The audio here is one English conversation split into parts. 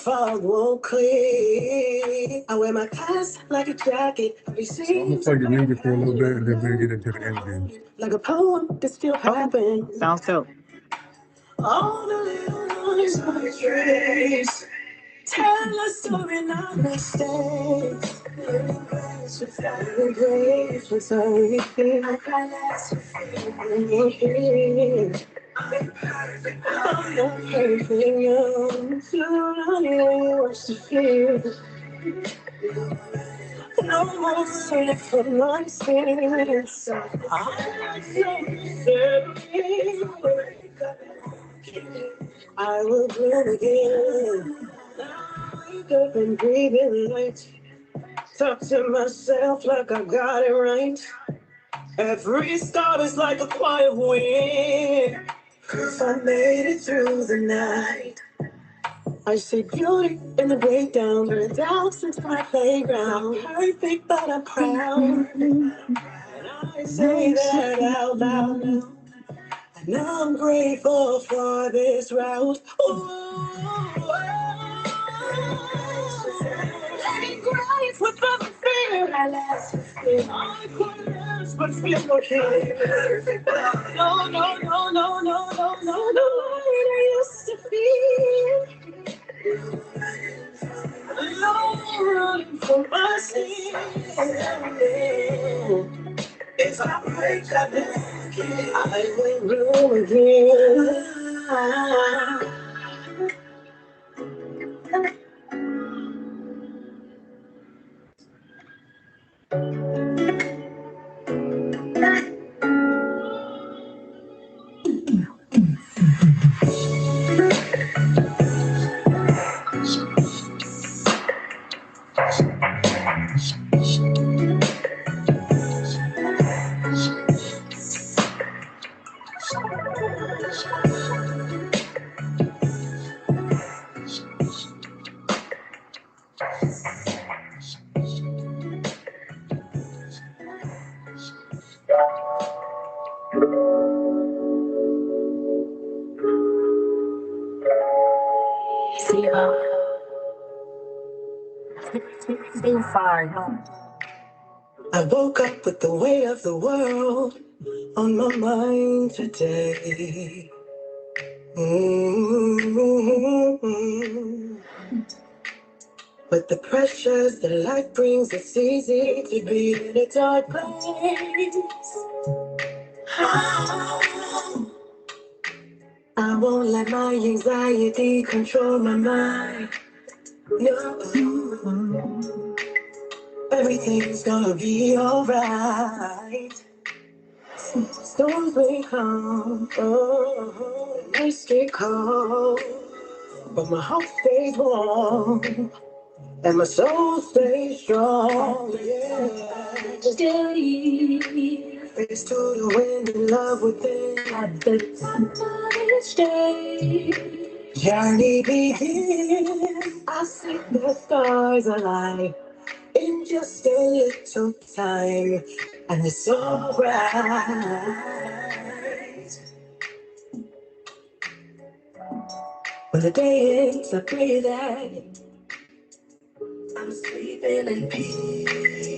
fog won't clear. I wear my past like a jacket. So I'm gonna play the music for a little bit and then we'll get into the interview. Like a poem that still happens. Sounds dope. All the little noise of my dreams. Tell a story, not mistakes. Living grace without grace was everything. I cry less to feel here. I'm perfect, I'm not perfect. Young, too long, you was to feel. No more searching for my sins. I'm I will bloom again. Wake up and breathe in light. Talk to myself like I got it right. Every start is like a quiet wind. Proof I made it through the night. I see beauty in the breakdown. Turn doubts into my playground. I'm perfect, but I'm proud. And I say that out loud now. And I'm grateful for this route. Letting grace without the fear. I last fear. I could last, but feel no here. No, no, no, no, no, no, no, no. I used to feel. I'm running for my sin. If I break, I never again. I will bloom again. Still fire, huh? I woke up with the weight of the world on my mind today. Mm-hmm. With the pressures that life brings, it's easy to be in a dark place. I won't let my anxiety control my mind. No, everything's gonna be alright. Storms may come, oh, nights get cold, but my heart stays warm. And my soul stays strong, yeah. Steady. Face to the wind and love within. At the top of each day. Journey begins. I see the stars align in just a little time. And it's so bright. When the day ends, I pray that I'm sleeping in peace.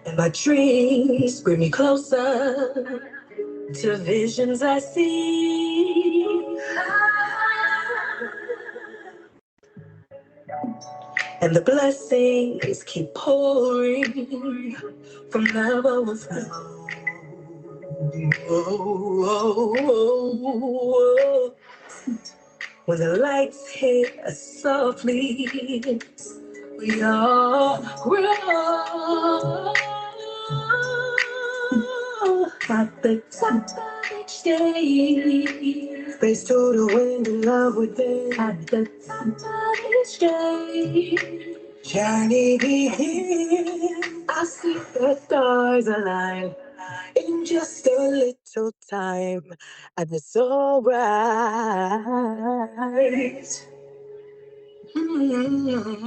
And my dreams bring me closer to visions I see. And the blessings keep pouring from love overflow. When the lights hit us softly, we all grow. At the top of each day, face to the wind and love within. At the top of each day, journey begins. I see the stars align in just a little time, and it's all right.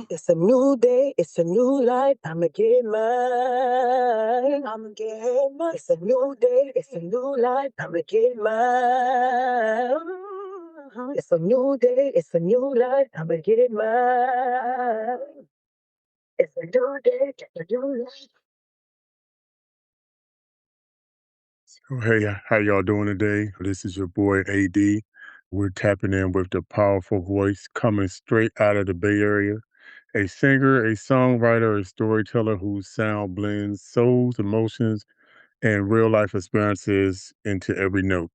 It's a new day, it's a new light. I'ma get mine. I'ma get mine. It's a new day, it's a new light. I'ma get mine. It's a new day, it's a new life. I'ma get it right. It's a new day, it's a new life. Oh, hey, how y'all doing today? This is your boy AD. We're tapping in with the powerful voice coming straight out of the Bay Area. A singer, a songwriter, a storyteller whose sound blends souls, emotions, and real life experiences into every note.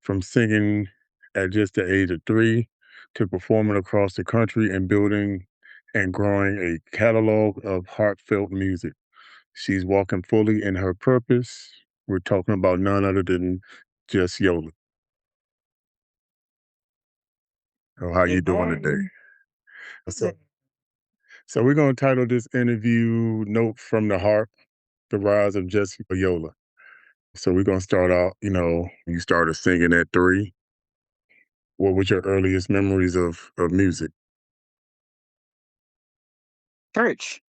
From singing at just the age of 3 to performing across the country and building and growing a catalog of heartfelt music. She's walking fully in her purpose. We're talking about none other than just Yola. Oh, how you doing today? Amen. So, so we're going to title this interview "Note from the Heart: The Rise of Just Yola." So we're going to start out. You started singing at 3. What was your earliest memories of music? Church.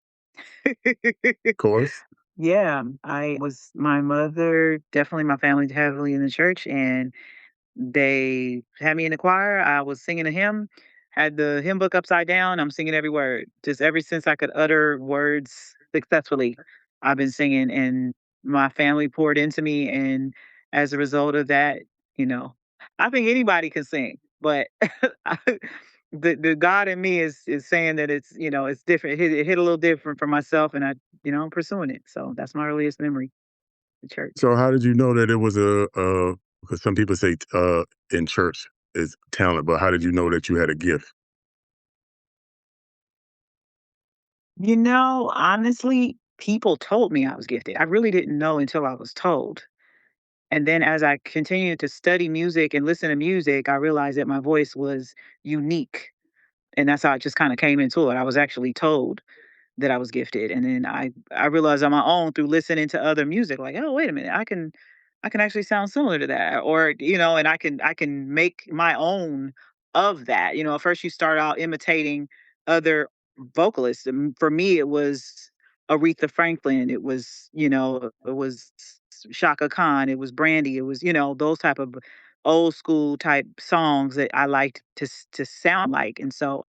Of course. Yeah, my mother, definitely my family's heavily in the church, and they had me in the choir. I was singing a hymn, had the hymn book upside down. I'm singing every word. Just ever since I could utter words successfully, I've been singing, and my family poured into me. And as a result of that, you know, I think anybody can sing, but I, the God in me is saying that it's different. It hit a little different for myself, and I'm pursuing it. So that's my earliest memory, the church. So how did you know that it was because some people say in church is talent, but how did you know that you had a gift? Honestly, people told me I was gifted. I really didn't know until I was told. And then as I continued to study music and listen to music, I realized that my voice was unique. And that's how I just kind of came into it. I was actually told that I was gifted. And then I realized on my own through listening to other music, like, oh, wait a minute, I can actually sound similar to that. Or, and I can make my own of that. At first you start out imitating other vocalists. And for me it was Aretha Franklin, it was Shaka Khan, it was Brandy, it was, those type of old school type songs that I liked to sound like. And so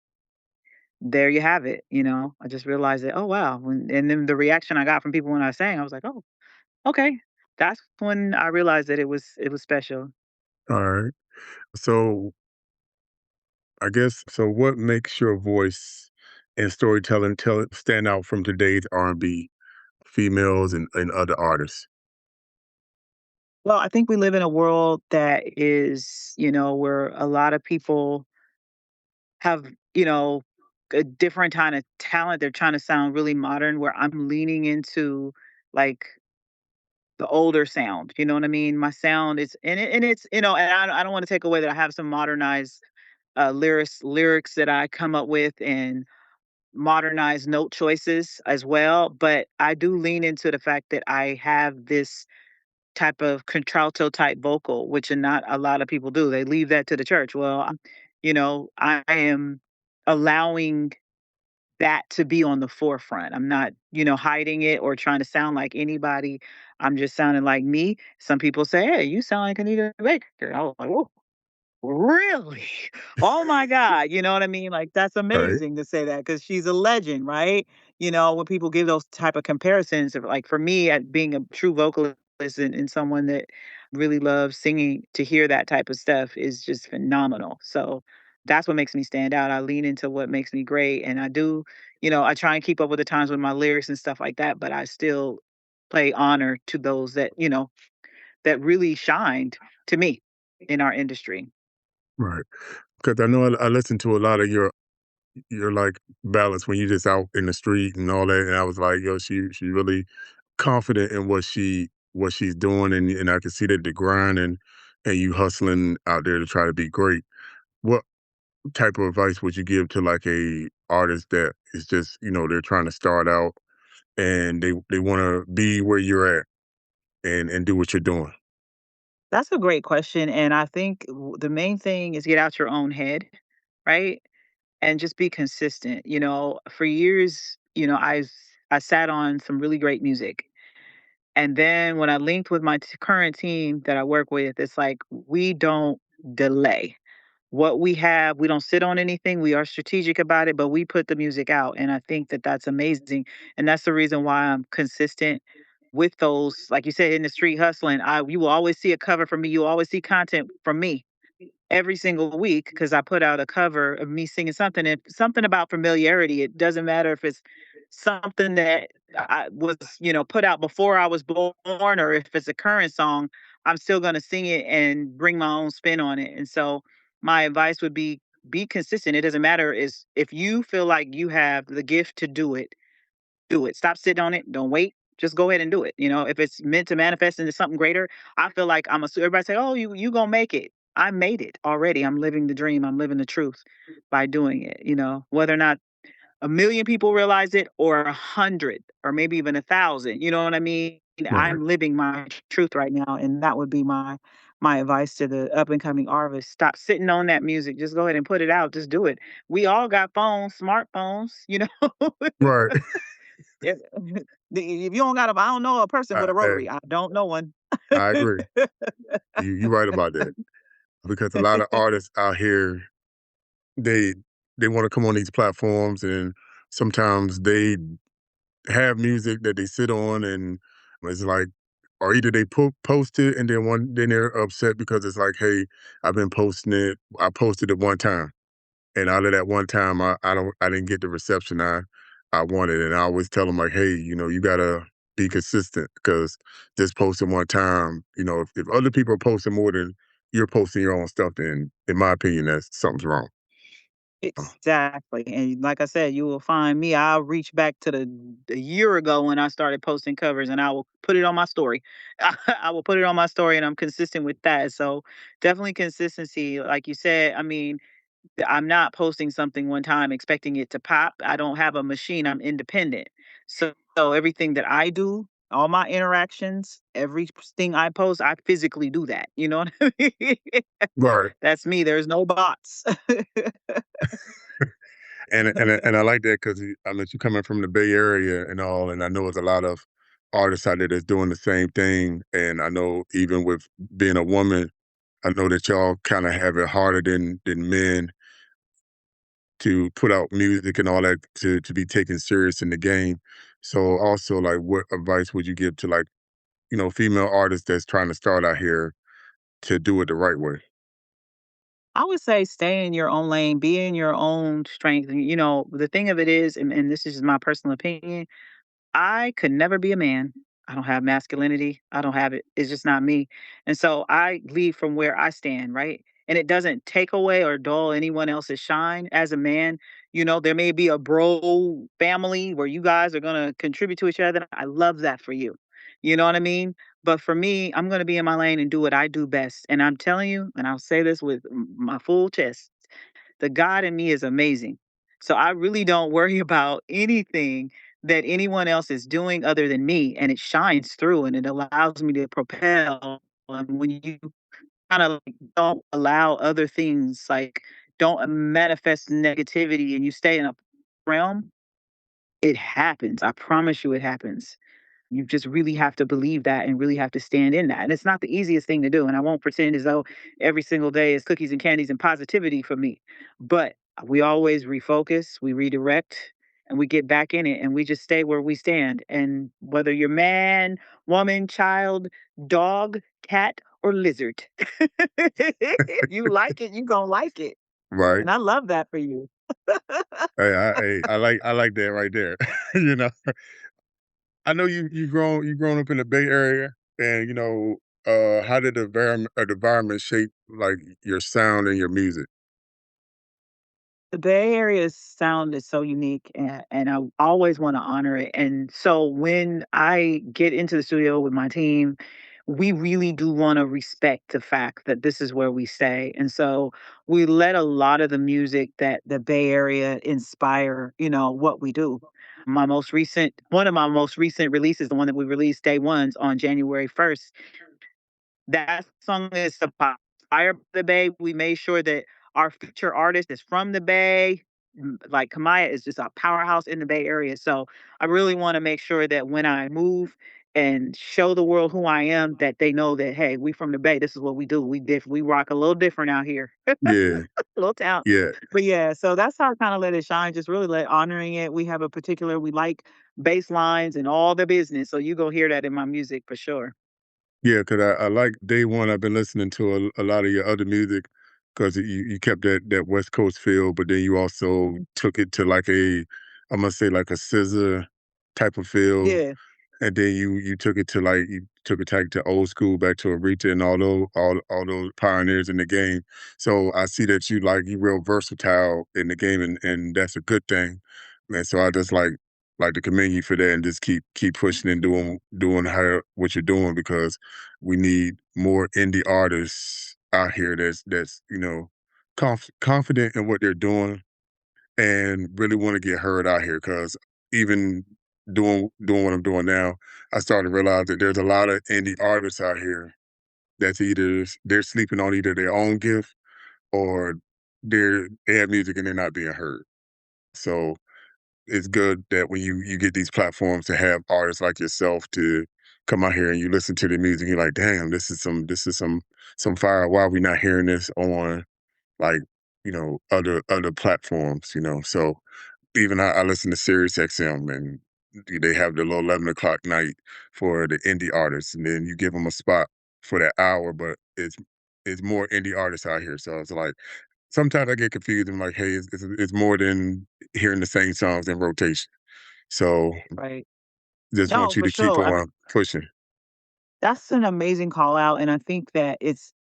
there you have it. I just realized that, oh wow. And then the reaction I got from people when I sang, I was like, oh, okay. That's when I realized that it was special. All right. So I guess so. What makes your voice and storytelling stand out from today's R&B females and other artists? Well, I think we live in a world that is, where a lot of people have, a different kind of talent. They're trying to sound really modern, where I'm leaning into like the older sound. You know what I mean? My sound is, and it's, and I don't want to take away that I have some modernized lyrics that I come up with, and modernized note choices as well. But I do lean into the fact that I have this type of contralto type vocal, which not a lot of people do. They leave that to the church. Well, I am allowing that to be on the forefront. I'm not, hiding it or trying to sound like anybody. I'm just sounding like me. Some people say, "Hey, you sound like Anita Baker." I was like, "Whoa, really? Oh my God." You know what I mean? Like, that's Right. amazing to say that because she's a legend, right? When people give those type of comparisons, like for me, at being a true vocalist and someone that really loves singing, to hear that type of stuff is just phenomenal. So that's what makes me stand out. I lean into what makes me great. And I do, I try and keep up with the times with my lyrics and stuff like that, but I still pay honor to those that really shined to me in our industry. Right. Because I know I listen to a lot of your like ballads when you just out in the street and all that, and I was like, yo, she really confident in what she's doing, and I can see that the grind and you hustling out there to try to be great. What type of advice would you give to like a artist that is just they're trying to start out and they want to be where you're at and do what you're doing? That's a great question. And I think the main thing is get out your own head, right? And just be consistent. For years, I sat on some really great music. And then when I linked with my current team that I work with, it's like we don't delay. what we have. We don't sit on anything. We are strategic about it, but we put the music out. And I think that that's amazing. And that's the reason why I'm consistent with those, like you said, in the street hustling. You will always see a cover from me. You will always see content from me every single week because I put out a cover of me singing something and something about familiarity. It doesn't matter if it's something that I was, put out before I was born or if it's a current song, I'm still going to sing it and bring my own spin on it. And so my advice would be consistent. It doesn't matter is if you feel like you have the gift to do it, do it. Stop sitting on it. Don't wait. Just go ahead and do it. If it's meant to manifest into something greater, I feel like everybody say, "Oh, you gonna make it." I made it already. I'm living the dream. I'm living the truth by doing it. Whether or not a million people realize it or 100 or maybe even 1,000. You know what I mean? Right. I'm living my truth right now, and that would be my advice to the up and coming artists. Stop sitting on that music. Just go ahead and put it out. Just do it. We all got phones, smartphones. Right. If if you don't got I don't know a person with a Hey, rotary. I don't know one. I agree. You right about that because a lot of artists out here they they want to come on these platforms and sometimes they have music that they sit on and it's like or either they post it and then they're upset because it's like hey I've been posting it I posted it one time and out of that one time I didn't get the reception I wanted and I always tell them like hey you gotta be consistent because just posting one time if other people are posting more than you're posting your own stuff then in my opinion that's something's wrong. Exactly. And like I said, you will find me. I'll reach back to the year ago when I started posting covers and I will put it on my story. I will put it on my story and I'm consistent with that. So definitely consistency. Like you said, I mean, I'm not posting something one time expecting it to pop. I don't have a machine. I'm independent. So everything that I do, all my interactions, everything I post, I physically do that. You know what I mean? Right. That's me. There's no bots. And I like that because I know you coming from the Bay Area and all, and I know there's a lot of artists out there that's doing the same thing. And I know even with being a woman, I know that y'all kind of have it harder than men to put out music and all that to be taken serious in the game. So also, like, what advice would you give to like female artists that's trying to start out here to do it the right way? I would say stay in your own lane, be in your own strength. And, the thing of it is, and this is just my personal opinion, I could never be a man. I don't have masculinity. I don't have it. It's just not me. And so I lead from where I stand, right? And it doesn't take away or dull anyone else's shine. As a man, there may be a bro family where you guys are going to contribute to each other. I love that for you. You know what I mean? But for me, I'm going to be in my lane and do what I do best. And I'm telling you, and I'll say this with my full chest, the God in me is amazing. So I really don't worry about anything that anyone else is doing other than me. And it shines through and it allows me to propel. And when you kind of like don't allow other things, like don't manifest negativity and you stay in a realm, it happens. I promise you it happens. You just really have to believe that and really have to stand in that. And it's not the easiest thing to do. And I won't pretend as though every single day is cookies and candies and positivity for me. But we always refocus, we redirect, and we get back in it and we just stay where we stand. And whether you're man, woman, child, dog, cat, or lizard, if you like it, you're going to like it. Right. And I love that for you. Hey, I like that right there. you know, I know you grown up in the Bay Area, and how did the environment shape like your sound and your music? The Bay Area's sound is so unique, and I always want to honor it. And so when I get into the studio with my team, we really do want to respect the fact that this is where we stay. And so we let a lot of the music that the Bay Area inspire, what we do. One of my most recent releases, the one that we released day ones on January 1st, that song is inspired by the Bay. We made sure that our feature artist is from the Bay. Like Kamaya is just a powerhouse in the Bay Area. So I really want to make sure that when I move and show the world who I am, that they know that, hey, we from the Bay. This is what we do. We rock a little different out here. Yeah, Little town. yeah, But yeah, so that's how I kind of let it shine. Just really let honoring it. We have a particular, we like bass lines and all the business. So you go hear that in my music for sure. yeah. Cause I like day one. I've been listening to a lot of your other music because you kept that West Coast feel, but then you also took it to like I'm gonna say like a scissor type of feel. Yeah, And then you took it to you took it back to old school, back to Aretha and all those pioneers in the game. So I see that you real versatile in the game, and that's a good thing, man. So I just like to commend you for that, and just keep pushing and doing how what you're doing, because we need more indie artists out here that's confident in what they're doing and really want to get heard out here. Because even doing what I'm doing now, I started to realize that there's a lot of indie artists out here that's either they're sleeping on either their own gift, or they have music and they're not being heard. So it's good that when you get these platforms to have artists like yourself to come out here and you listen to the music, you're like, damn, this is some fire. Why are we not hearing this on like other platforms? So even I listen to Sirius XM, and they have the little 11 o'clock night for the indie artists, and then you give them a spot for that hour, but it's more indie artists out here. So it's like sometimes I get confused. I'm like, hey, it's more than hearing the same songs in rotation. So right. just want No, you for to keep sure. on pushing. That's an amazing call out, and I think that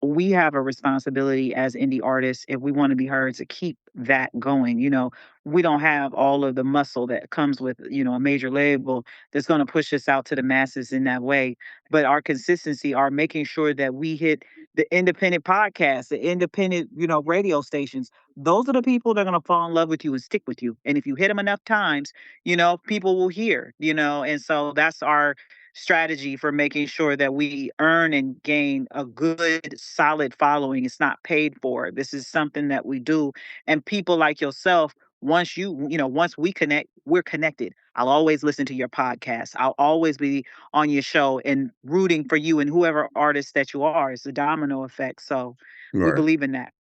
we have a responsibility as indie artists, if we want to be heard, to keep that going. We don't have all of the muscle that comes with, a major label that's going to push us out to the masses in that way. But our consistency, our making sure that we hit the independent podcasts, the independent, radio stations. Those are the people that are going to fall in love with you and stick with you. And if you hit them enough times, people will hear, and so that's our strategy for making sure that we earn and gain a good, solid following. It's not paid for. This is something that we do. And people like yourself, once we connect, we're connected. I'll always listen to your podcast. I'll always be on your show and rooting for you and whoever artist that you are. It's a domino effect. So we Right. believe in that.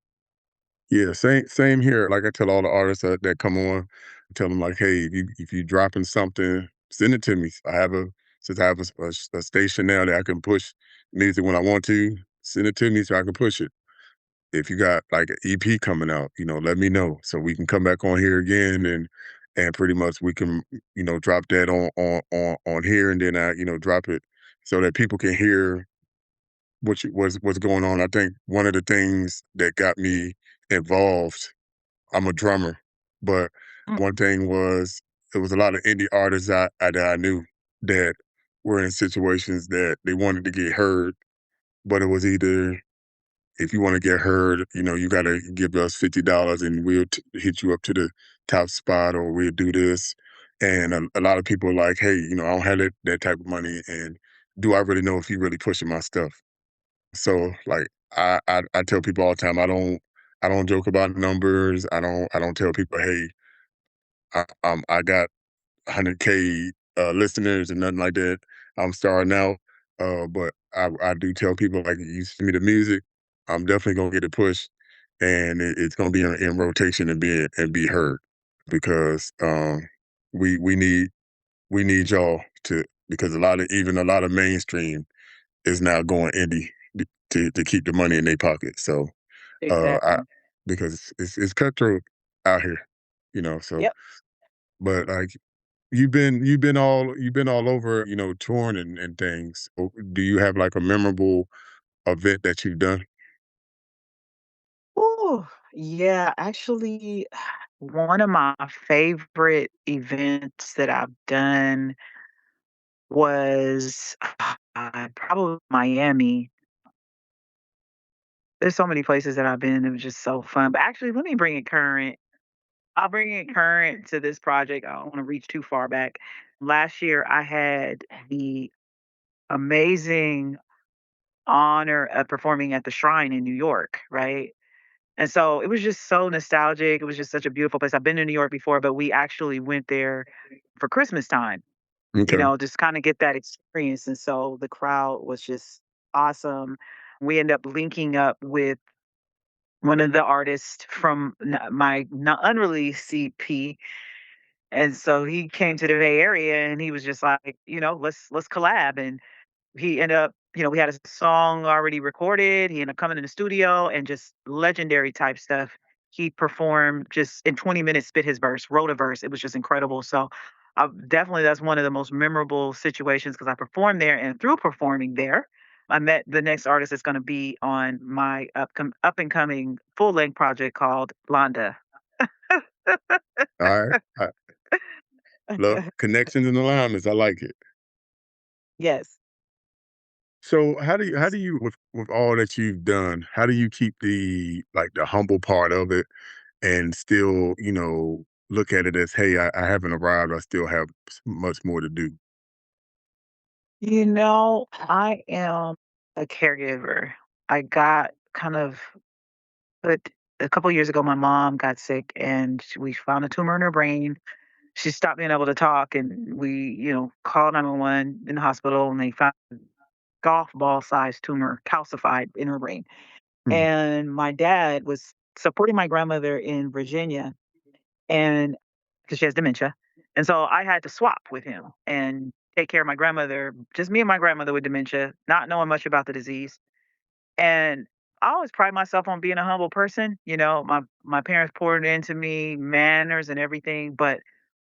Yeah, same here. Like I tell all the artists that come on, I tell them like, hey, if you dropping something, send it to me. Since I have a station now that I can push music when I want to, send it to me so I can push it. If you got like an EP coming out, let me know so we can come back on here again, and pretty much we can drop that on here, and then I drop it so that people can hear what's going on. I think one of the things that got me involved, I'm a drummer, but Mm, one thing was it was a lot of indie artists that I knew that were in situations that they wanted to get heard, but it was either if you want to get heard, you got to give us $50 and we'll hit you up to the top spot, or we'll do this. And a lot of people are like, hey, I don't have that type of money, and do I really know if you really pushing my stuff? So like I tell people all the time, I don't joke about numbers. I don't tell people, hey, I got 100K listeners and nothing like that. I'm starting out, but I do tell people like, you send me the music, I'm definitely gonna get it pushed, and it's gonna be in rotation and be heard, because we need y'all to, because a lot of mainstream is now going indie to keep the money in their pocket. So I exactly. because it's cutthroat out here, so Yep. but like you've been all over, touring and things. Do you have like a memorable event that you've done? Oh, yeah. Actually, one of my favorite events that I've done was probably Miami. There's so many places that I've been. It was just so fun. But actually, let me bring it current. I'll bring it current to this project. I don't want to reach too far back. Last year, I had the amazing honor of performing at the Shrine in New York, right? And so it was just so nostalgic. It was just such a beautiful place. I've been to New York before, but we actually went there for Christmas time. Okay. just kind of get that experience. And so the crowd was just awesome. We end up linking up with one of the artists from my unreleased CP. And so he came to the Bay Area and he was just like, let's collab. And he ended up, we had a song already recorded. He ended up coming in the studio and just legendary type stuff. He performed just in 20 minutes, spit his verse, wrote a verse. It was just incredible. So definitely that's one of the most memorable situations because I performed there. And through performing there, I met the next artist that's going to be on my up and coming full length project called Blonda. All right. I love connections and alignments. I like it. Yes. So how do you with all that you've done, how do you keep the humble part of it and still, look at it as, hey, I haven't arrived. I still have much more to do. I am a caregiver. I got kind of put a couple years ago. My mom got sick and we found a tumor in her brain. She stopped being able to talk, and we, called 911 in the hospital, and they found a golf ball sized tumor calcified in her brain. Mm, And my dad was supporting my grandmother in Virginia, and because she has dementia. And so I had to swap with him and take care of my grandmother, just me and my grandmother with dementia, not knowing much about the disease. And I always pride myself on being a humble person. My parents poured into me manners and everything. But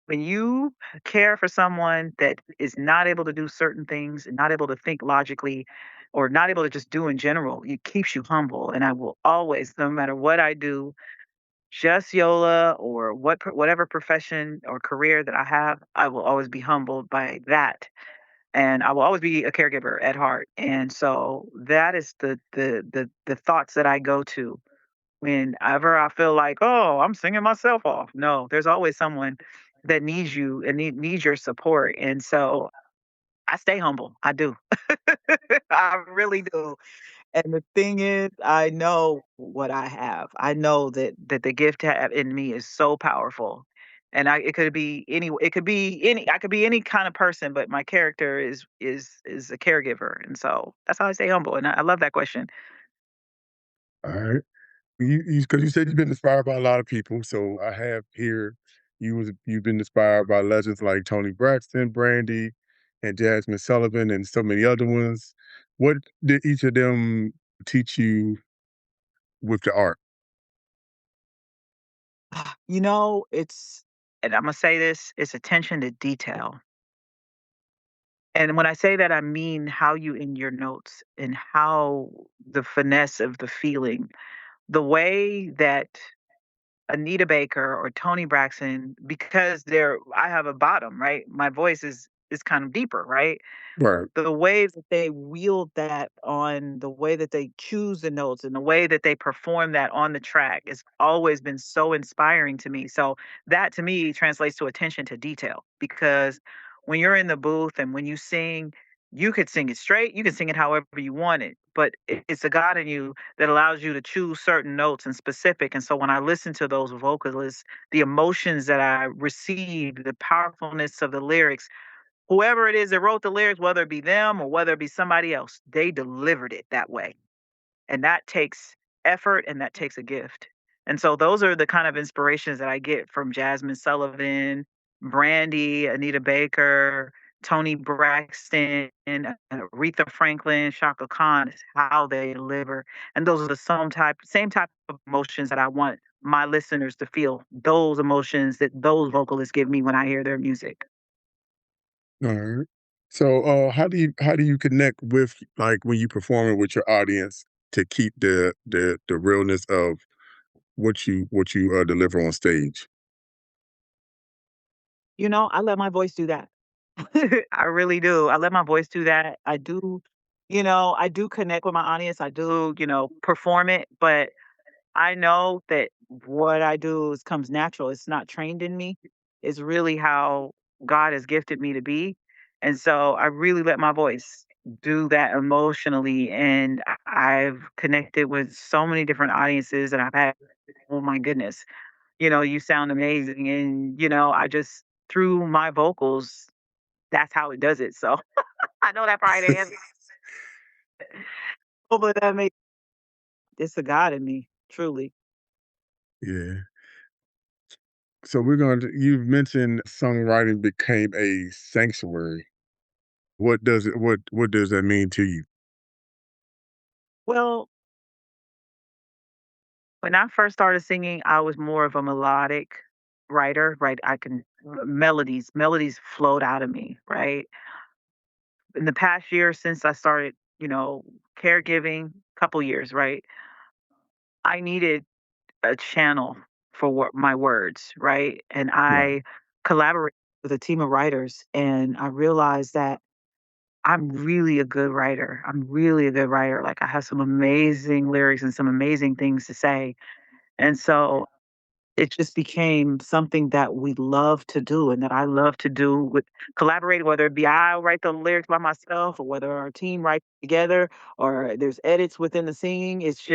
when you care for someone that is not able to do certain things and not able to think logically or not able to just do in general, it keeps you humble. And I will always, no matter what I do, just Yola or whatever profession or career that I have, I will always be humbled by that. And I will always be a caregiver at heart. And so that is the thoughts that I go to whenever I feel like, oh, I'm singing myself off. No, there's always someone that needs you and needs your support. And so I stay humble. I do. I really do. And the thing is, I know what I have. I know that the gift in me is so powerful. And it could be I could be any kind of person, but my character is a caregiver. And so that's how I stay humble. And I love that question. all right. Because you said you've been inspired by a lot of people. So I have here you've been inspired by legends like Tony Braxton, Brandy, and Jasmine Sullivan, and so many other ones. What did each of them teach you with the art? It's and I'm gonna say this, it's attention to detail. And when I say that, I mean how you in your notes and how the finesse of the feeling, the way that Anita Baker or Tony Braxton, because I have a bottom, right? My voice is kind of deeper, right? Right. The way that they wield that on the way that they choose the notes and the way that they perform that on the track has always been so inspiring to me. So that to me translates to attention to detail because when you're in the booth and when you sing, you could sing it straight, you can sing it however you want it, but it's a God in you that allows you to choose certain notes and specific. And so when I listen to those vocalists, the emotions that I receive, the powerfulness of the lyrics, whoever it is that wrote the lyrics, whether it be them or whether it be somebody else, they delivered it that way. And that takes effort and that takes a gift. And so those are the kind of inspirations that I get from Jasmine Sullivan, Brandy, Anita Baker, Tony Braxton, Aretha Franklin, Shaka Khan, is how they deliver. And those are the same type of emotions that I want my listeners to feel. Those emotions that those vocalists give me when I hear their music. All right. So, how do you connect with like when you performing with your audience to keep the realness of what you deliver on stage? I let my voice do that. I really do. I let my voice do that. I do connect with my audience. I do, perform it, but I know that what I do comes natural. It's not trained in me. It's really how God has gifted me to be. And so I really let my voice do that emotionally. And I've connected with so many different audiences and I've had, oh my goodness, you sound amazing. And, I just, through my vocals, that's how it does it. So I know that probably didn't answer, but that makes it's a God in me, truly. Yeah. So we're going to, you've mentioned songwriting became a sanctuary. What does that mean to you? Well, when I first started singing, I was more of a melodic writer, right? I can melodies flowed out of me, right? In the past year since I started, caregiving, couple years, right? I needed a channel for my words, right? And Right. I collaborated with a team of writers, and I realized that I'm really a good writer. I'm really a good writer. Like I have some amazing lyrics and some amazing things to say. And so it just became something that we love to do and that I love to do with collaborating, whether it be I write the lyrics by myself or whether our team writes together or there's edits within the singing. It's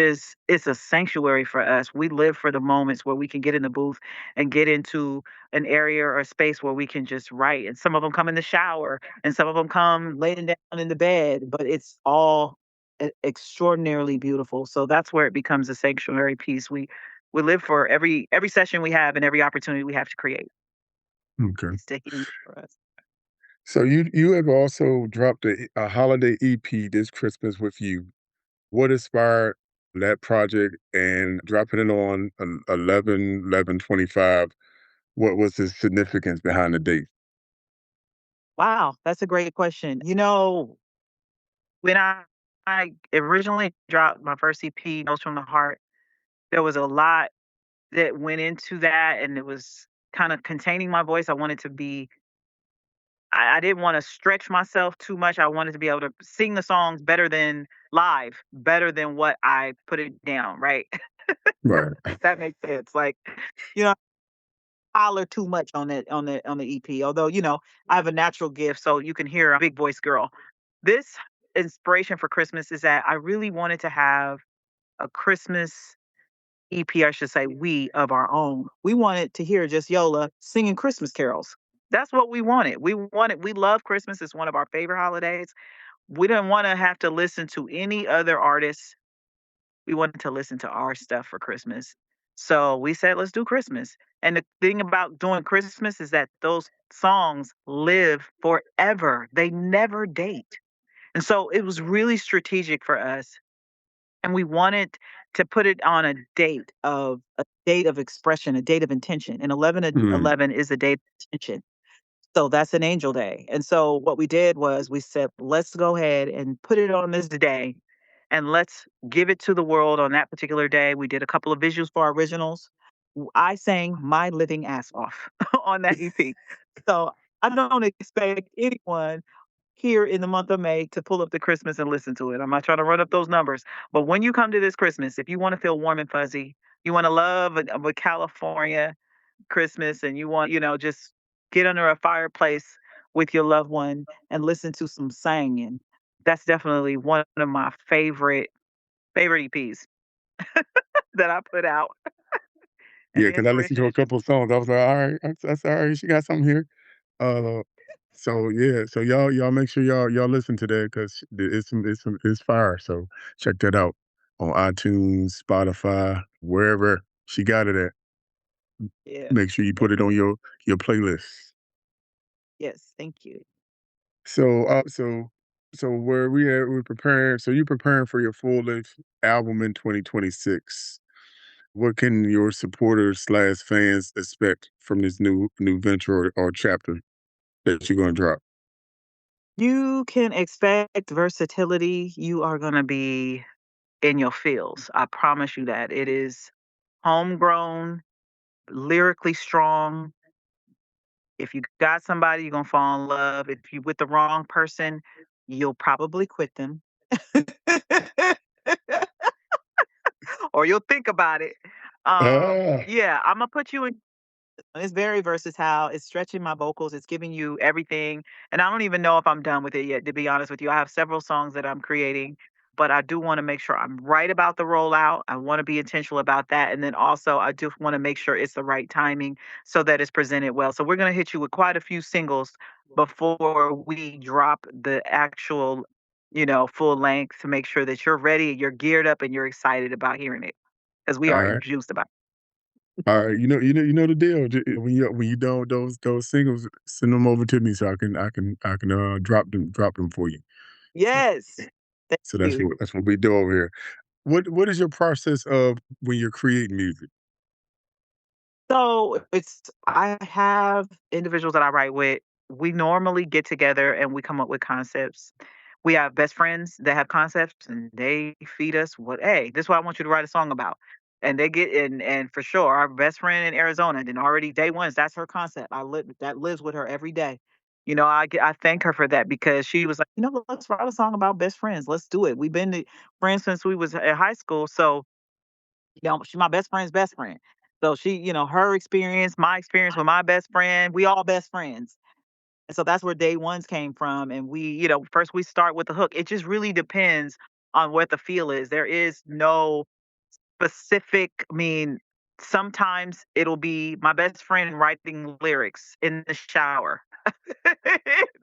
a sanctuary for us. We live for the moments where we can get in the booth and get into an area or a space where we can just write. And some of them come in the shower and some of them come laying down in the bed, but it's all extraordinarily beautiful. So that's where it becomes a sanctuary piece. We live for every session we have and every opportunity we have to create. Okay. It's the healing for us. So you have also dropped a holiday EP this Christmas with you. What inspired that project and dropping it on 11/11/25? What was the significance behind the date? Wow, that's a great question. When I originally dropped my first EP, Notes from the Heart, there was a lot that went into that, and it was kind of containing my voice. I didn't want to stretch myself too much. I wanted to be able to sing the songs better than live, better than what I put it down, right? Right. If that makes sense. Like, you know, holler too much on the EP. Although, I have a natural gift, so you can hear I'm a big voice girl. This inspiration for Christmas is that I really wanted to have a Christmas EP, I should say, we of our own. We wanted to hear just Yola singing Christmas carols. That's what we wanted. We love Christmas. It's one of our favorite holidays. We didn't want to have to listen to any other artists. We wanted to listen to our stuff for Christmas. So we said, let's do Christmas. And the thing about doing Christmas is that those songs live forever. They never date. And so it was really strategic for us. And we wanted to put it on a date of expression, a date of intention. And 11 to Mm, 11 is a date of intention. So that's an angel day. And so what we did was we said, let's go ahead and put it on this day and let's give it to the world on that particular day. We did a couple of visuals for our originals. I sang my living ass off on that EP. So I don't expect anyone here in the month of May to pull up the Christmas and listen to it. I'm not trying to run up those numbers. But when you come to this Christmas, if you want to feel warm and fuzzy, you want to love a California Christmas and you want, just get under a fireplace with your loved one and listen to some singing. That's definitely one of my favorite EPs that I put out. And yeah, the because I listened inspiration to a is just couple of songs. I was like, all right, that's all right. She got something here. Uh, so yeah, so y'all make sure y'all listen to that because it's fire. So check that out on iTunes, Spotify, wherever she got it at. yeah. Make sure you put it on your playlist. Yes, thank you. So where we at? We're preparing. So you're preparing for your full length album in 2026. What can your supporters/fans expect from this new venture or chapter that you're gonna drop? You can expect versatility. You are going to be in your feels. I promise you that. It is homegrown, lyrically strong. If you got somebody, you're going to fall in love. If you with the wrong person, you'll probably quit them. Or you'll think about it. Ah, Yeah, I'm gonna put you in. It's very versatile. It's stretching my vocals. It's giving you everything. And I don't even know if I'm done with it yet, to be honest with you. I have several songs that I'm creating, but I do want to make sure I'm right about the rollout. I want to be intentional about that. And then also, I do want to make sure it's the right timing so that it's presented well. So we're going to hit you with quite a few singles before we drop the actual, full length to make sure that you're ready, you're geared up, and you're excited about hearing it because we All are right. juiced about All right. You know the deal. When you don't those singles, send them over to me so I can drop them for you. it. Yes. Thank So that's you. what we do over here. What is your process of when you're creating music? So I have individuals that I write with. We normally get together and we come up with concepts. We have best friends that have concepts and they feed us hey, this is what I want you to write a song about. And they get in, and for sure, our best friend in Arizona, then already day ones, that's her concept. That lives with her every day. I thank her for that because she was like, let's write a song about best friends. Let's do it. We've been friends since we was in high school. So she's my best friend's best friend. So she, her experience, my experience with my best friend, we all best friends. And so that's where day ones came from. And first we start with the hook. It just really depends on what the feel is. There is no specific, sometimes it'll be my best friend writing lyrics in the shower.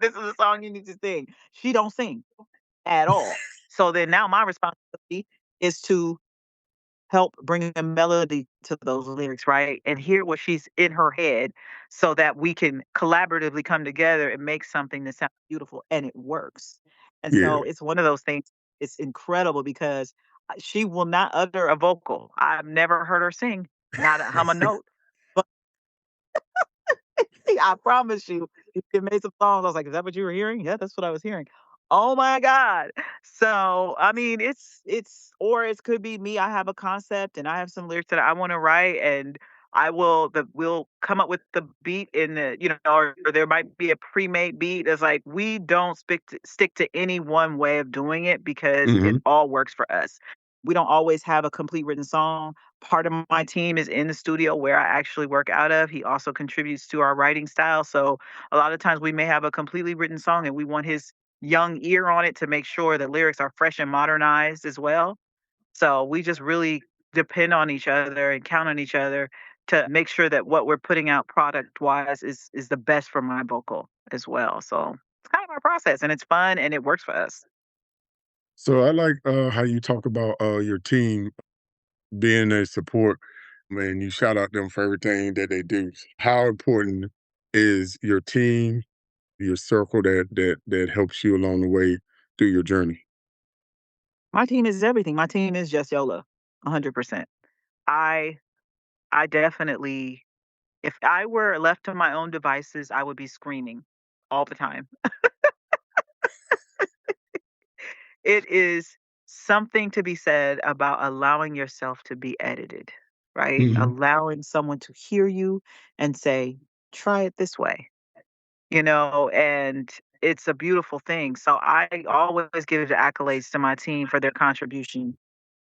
This is a song you need to sing. She don't sing at all. So then now my responsibility is to help bring a melody to those lyrics, right? And hear what she's in her head so that we can collaboratively come together and make something that sounds beautiful and it works. And Yeah. so it's one of those things. It's incredible because she will not utter a vocal. I've never heard her sing, not hum a note. But I promise you, it made some songs. I was like, "Is that what you were hearing?" Yeah, that's what I was hearing. Oh my god! So or it could be me. I have a concept and I have some lyrics that I want to write, and we'll come up with the beat in the or there might be a pre-made beat. It's like we don't stick to any one way of doing it because it Hmm. all works for us. We don't always have a complete written song. Part of my team is in the studio where I actually work out of. He also contributes to our writing style. So a lot of times we may have a completely written song and we want his young ear on it to make sure the lyrics are fresh and modernized as well. So we just really depend on each other and count on each other to make sure that what we're putting out product wise is the best for my vocal as well. So it's kind of our process and it's fun and it works for us. So I like how you talk about your team being a support. Man, you shout out them for everything that they do. How important is your team, your circle that helps you along the way through your journey? My team is everything. My team is just Yola, 100%. I I definitely, if I were left to my own devices, I would be screaming all the time. It is something to be said about allowing yourself to be edited, right? Hmm. Allowing someone to hear you and say, try it this way, and it's a beautiful thing. So I always give the accolades to my team for their contribution.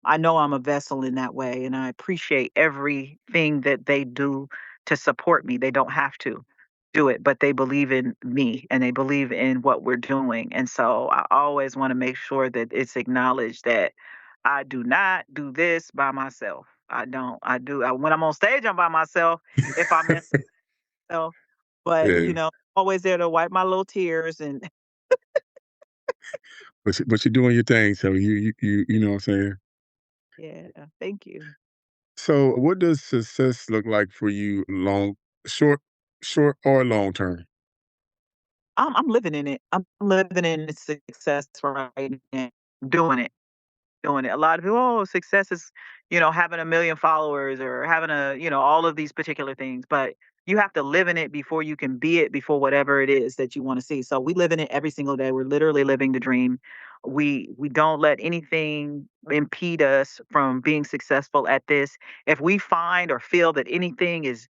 I know I'm a vessel in that way, and I appreciate everything that they do to support me. They don't have to do it, but they believe in me and they believe in what we're doing. And so I always want to make sure that it's acknowledged that I do not do this by myself. I don't. When I'm on stage, I'm by myself. If I'm in myself, but Yeah, always there to wipe my little tears and but you're doing your thing, so you know what I'm saying. yeah, thank you. So, what does success look like for you, short, short or long term? I'm living in it. I'm living in the success right now. Doing it. Doing it. A lot of people, oh, success is, having a million followers or having all of these particular things. But you have to live in it before you can be it before whatever it is that you want to see. So we live in it every single day. We're literally living the dream. We don't let anything impede us from being successful at this. If we find or feel that anything is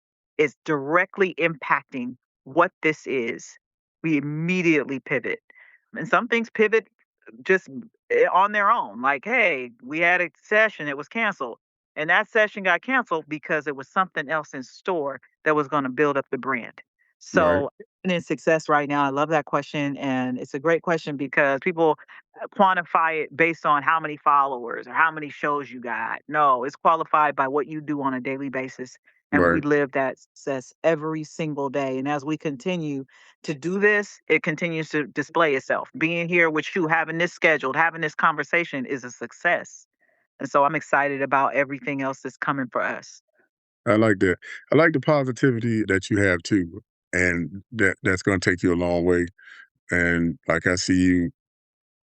directly impacting what this is, we immediately pivot. And some things pivot just on their own. Like, hey, we had a session, it was canceled. And that session got canceled because it was something else in store that was going to build up the brand. Right. So in success right now, I love that question. And it's a great question because people quantify it based on how many followers or how many shows you got. No, it's qualified by what you do on a daily basis. And we Right. live that success every single day. And as we continue to do this, it continues to display itself. Being here with you, having this scheduled, having this conversation is a success. And so I'm excited about everything else that's coming for us. I like that. I like the positivity that you have too, and that's going to take you a long way. And like I see you,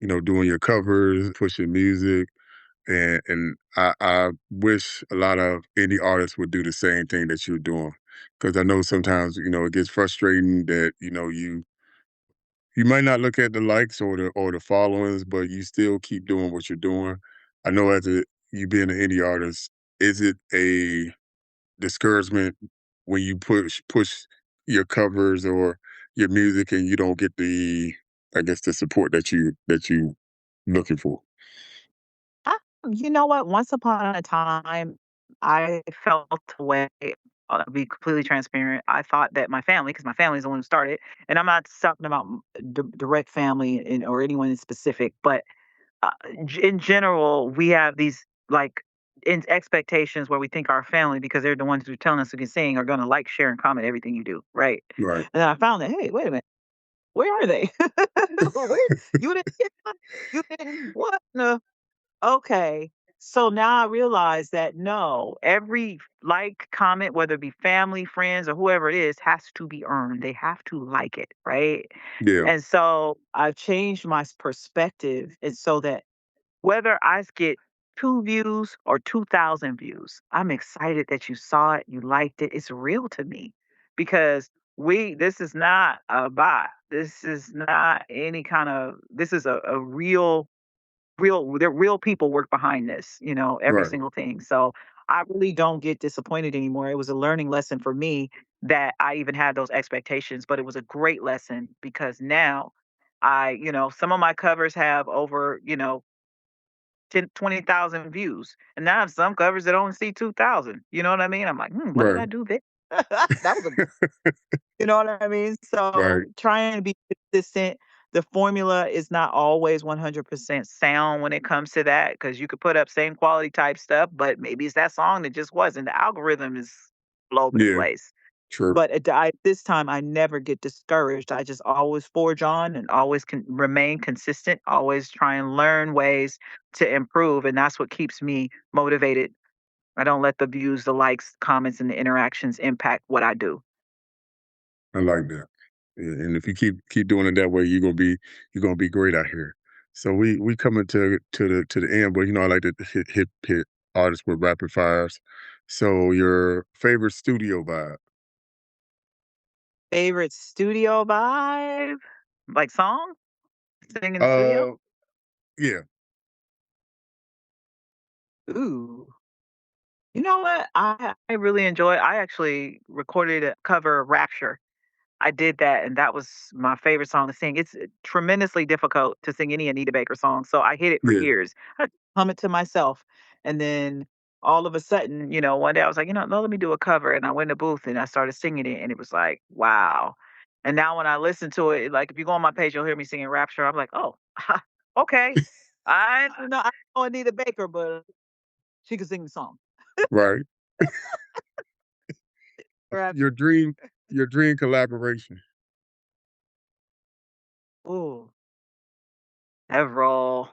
doing your covers, pushing music, and I wish a lot of indie artists would do the same thing that you're doing, because I know sometimes it gets frustrating that you might not look at the likes or the followings, but you still keep doing what you're doing. I know you being an indie artist, is it a discouragement when you push your covers or your music and you don't get I guess the support that you looking for? Ah, you know what? Once upon a time, I felt a way. I'll be completely transparent. I thought that my family, because my family is the one who started, and I'm not talking about direct family or anyone in specific, but uh, in general, we have these like expectations where we think our family, because they're the ones who are telling us who can sing, are going to like, share, and comment everything you do, right? Right. And then I found that, hey, wait a minute, where are they? Where you didn't get you didn't what? No. Okay. So now I realize that no, every like, comment, whether it be family, friends, or whoever it is, has to be earned. They have to like it, right? Yeah. And so I've changed my perspective, and so that whether I get 2 views or 2,000 views, I'm excited that you saw it, you liked it. It's real to me because this is not a bot. This is not any kind of, this is a there real people work behind this, every Right. single thing. So I really don't get disappointed anymore. It was a learning lesson for me that I even had those expectations, but it was a great lesson because now some of my covers have over, 10, 20,000 views. And now I have some covers that only see 2,000. You know what I mean? I'm like, what did Right. I do there? That was a you know what I mean? Right. So trying to be consistent. The formula is not always 100% sound when it comes to that because you could put up same quality type stuff, but maybe it's that song that just wasn't. The algorithm is all over the Yeah. place. True. But this time, I never get discouraged. I just always forge on and always can remain consistent, always try and learn ways to improve. And that's what keeps me motivated. I don't let the views, the likes, comments, and the interactions impact what I do. I like that. Yeah, and if you keep doing it that way, you're gonna be great out here. So we coming to the end, but I like to hit artists with rapid fires. So your favorite studio vibe? Favorite studio vibe? Like song? Sing in the studio? Uh, yeah, Ooh. You know what? I really enjoy I actually recorded a cover of Rapture. I did that, and that was my favorite song to sing. It's tremendously difficult to sing any Anita Baker song, so I hid it for yeah, years. I hum it to myself, and then all of a sudden, one day I was like, no, let me do a cover, and I went in the booth and I started singing it, and it was like, wow. And now when I listen to it, like if you go on my page, you'll hear me singing Rapture. I'm like, oh, okay. I don't know Anita Baker, but she can sing the song. right. Your Rapture. dream, your dream collaboration. Ooh, Everall.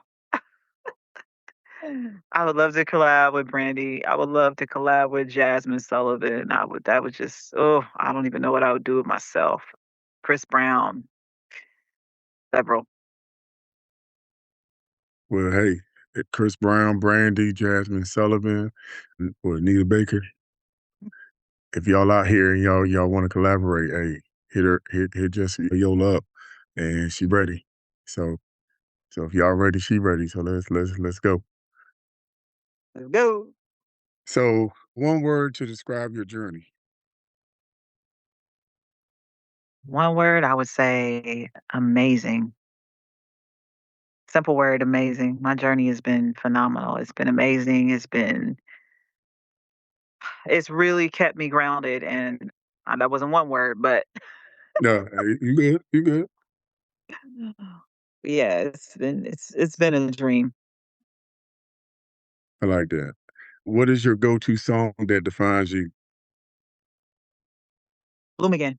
I would love to collab with Brandy. I would love to collab with Jasmine Sullivan. That would just, oh, I don't even know what I would do with myself. Chris Brown, several. Well, hey, Chris Brown, Brandy, Jasmine Sullivan, or Anita Baker. If y'all out here and y'all want to collaborate, hey, hit Jessica Yola up, and she ready. So so if y'all ready, she ready. So let's go. Let's go. So one word to describe your journey. One word, I would say amazing. Simple word, amazing. My journey has been phenomenal. It's been amazing. It's really kept me grounded. And that wasn't one word, but No, you good, you good. Yeah, it's been a dream. I like that. What is your go-to song that defines you? Bloom again.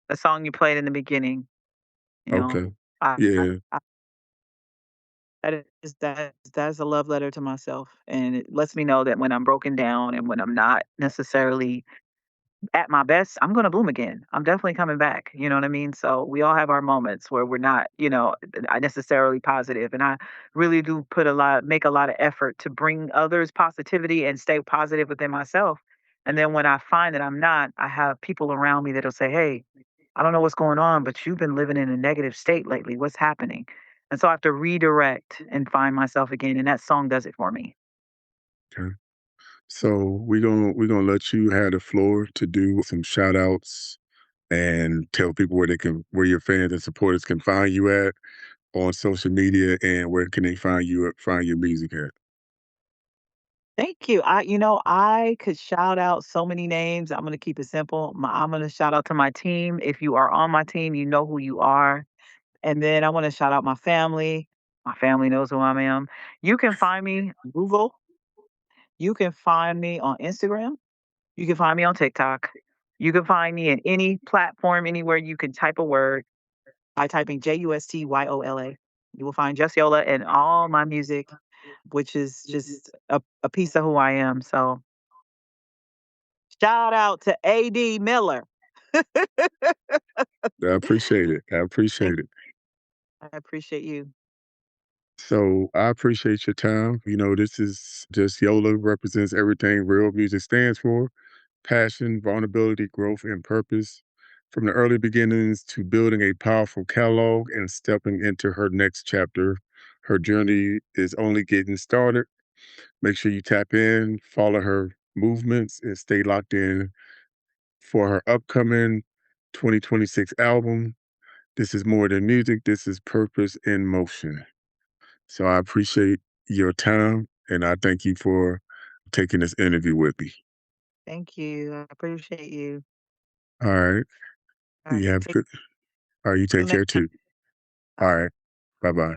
The song you played in the beginning, you know, Okay. I, I, Yeah, I that's a love letter to myself, and it lets me know that when I'm broken down and when I'm not necessarily at my best, I'm gonna bloom again. I'm definitely coming back. You know what I mean? So we all have our moments where we're not, necessarily positive. And I really do make a lot of effort to bring others positivity and stay positive within myself. And then when I find that I'm not, I have people around me that'll say, "Hey, I don't know what's going on, but you've been living in a negative state lately. What's happening?" And so I have to redirect and find myself again. And that song does it for me. okay. So we're gonna let you have the floor to do some shout outs and tell people where your fans and supporters can find you at on social media and where can they find your music at. Thank you. I could shout out so many names. I'm going to keep it simple. I'm going to shout out to my team. If you are on my team, you know who you are. And then I want to shout out my family. My family knows who I am. You can find me on Google. You can find me on Instagram. You can find me on TikTok. You can find me in any platform, anywhere you can type a word by typing JUSTYOLA. You will find Just Yola and all my music, which is just a piece of who I am. So shout out to AD Miller. I appreciate it. I Thank appreciate it. I appreciate you. So I appreciate your time. This is just YOLA represents everything real music stands for: passion, vulnerability, growth, and purpose. From the early beginnings to building a powerful catalog and stepping into her next chapter, her journey is only getting started. Make sure you tap in, follow her movements, and stay locked in for her upcoming 2026 album. This is more than music, this is purpose in motion. So I appreciate your time and I thank you for taking this interview with me. Thank you. I appreciate you. All right. All You right. have Take good. All right. You till take next care time. too. All All right. right. Bye bye.